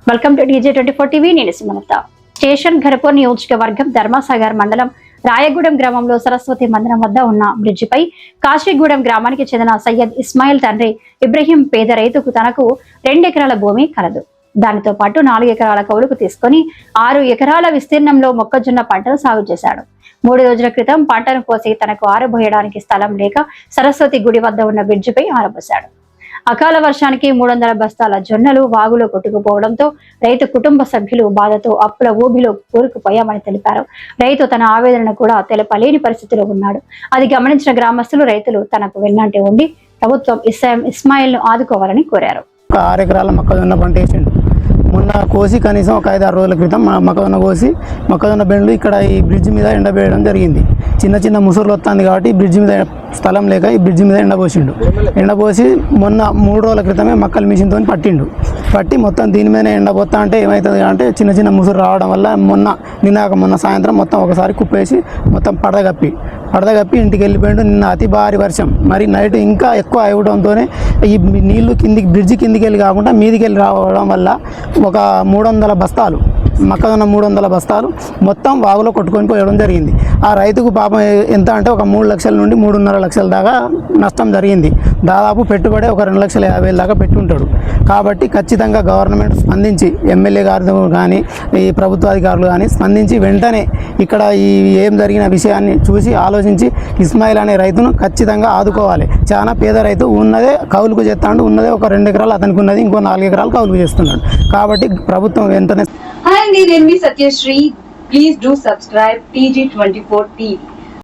Welcome to DJ24 TV. నేను Sumalatha. Station Ghanpur నియోజకవర్గం ధర్మసాగర్ మండలం రాయగూడెం గ్రామంలో సరస్వతి మందిరం వద్ద ఉన్న బ్రిడ్జిపై కాశీగూడెం గ్రామానికి చెందిన సయ్యద్ ఇస్మాయిల్ తండ్రి ఇబ్రహీం పేద రైతుకు తనకు 2 ఎకరాల భూమి కలదు. దానితో పాటు 4 ఎకరాల కౌలుకు తీసుకుని 6 ఎకరాల విస్తీర్ణంలో మొక్కజొన్న పంటను సాగు చేశాడు. 3 రోజుల క్రితం పంటను కోసి తనకు ఆరబోయడానికి స్థలం లేక సరస్వతి గుడి వద్ద ఉన్న బ్రిడ్జిపై ఆరబోశాడు. అకాల వర్షానికి 300 బస్తాల జొన్నలు వాగులో కొట్టుకుపోవడంతో రైతు కుటుంబ సభ్యులు బాధతో అప్పుల ఊబిలో కూరుకుపోయామని తెలిపారు. రైతు తన ఆవేదనను కూడా తెలపలేని పరిస్థితిలో ఉన్నాడు. అది గమనించిన గ్రామస్తులు రైతులు తనకు వెన్నంటే ఉండి ప్రభుత్వం ఇస్మాయిల్ ను ఆదుకోవాలని కోరారు. 6 ఎకరాల మొక్కజొన్న పంట వేసిండు. మొన్న కోసి కనీసం ఒక 5-6 రోజుల క్రితం మొక్కజొన్న కోసి మొక్కజొన్న బెండ్లు ఇక్కడ ఈ బ్రిడ్జ్ మీద ఎండబేయడం జరిగింది. చిన్న ముసురులు వస్తుంది కాబట్టి బ్రిడ్జ్ మీద స్థలం లేక ఈ బ్రిడ్జ్ మీద ఎండపోసిండు. ఎండపోసి మొన్న 3 రోజుల క్రితమే మక్కల మిషన్తో పట్టి మొత్తం దీని మీద ఎండపోతా అంటే ఏమవుతుంది అంటే చిన్న ముసురు రావడం వల్ల మొన్న సాయంత్రం మొత్తం ఒకసారి కుప్పేసి మొత్తం పడదగప్పి ఇంటికి వెళ్ళిపోయిండు. నిన్న అతి భారీ వర్షం, మరి నైట్ ఇంకా ఎక్కువ అవ్వడంతోనే ఈ నీళ్లు బ్రిడ్జ్ కిందికి వెళ్ళి కాకుండా మీదికి వెళ్ళి రావడం వల్ల ఒక 300 బస్తాలు మొక్కజొన్న 300 బస్తాలు మొత్తం వాగులో కొట్టుకొని పోయడం జరిగింది. ఆ రైతుకు పాపం ఎంత అంటే ఒక 3 లక్షల నుండి 3.5 లక్షల దాకా నష్టం జరిగింది. దాదాపు పెట్టుబడి ఒక 2,50,000 దాకా పెట్టి ఉంటాడు. కాబట్టి ఖచ్చితంగా గవర్నమెంట్ స్పందించి ఎమ్మెల్యే గారు కానీ ఈ ప్రభుత్వ అధికారులు కానీ స్పందించి వెంటనే ఇక్కడ ఈ ఏం జరిగిన విషయాన్ని చూసి ఆలోచించి ఇస్మాయిల్ అనే రైతును ఖచ్చితంగా ఆదుకోవాలి. చాలా పేద రైతు, ఉన్నదే కౌలుకు చేస్తాడు, ఉన్నదే ఒక 2 ఎకరాలు అతనికి ఉన్నది, ఇంకో 4 ఎకరాలు కౌలుకు చేస్తున్నాడు. కాబట్టి ప్రభుత్వం వెంటనే Hi, నేను Satyasri. Please do subscribe TG24 TV.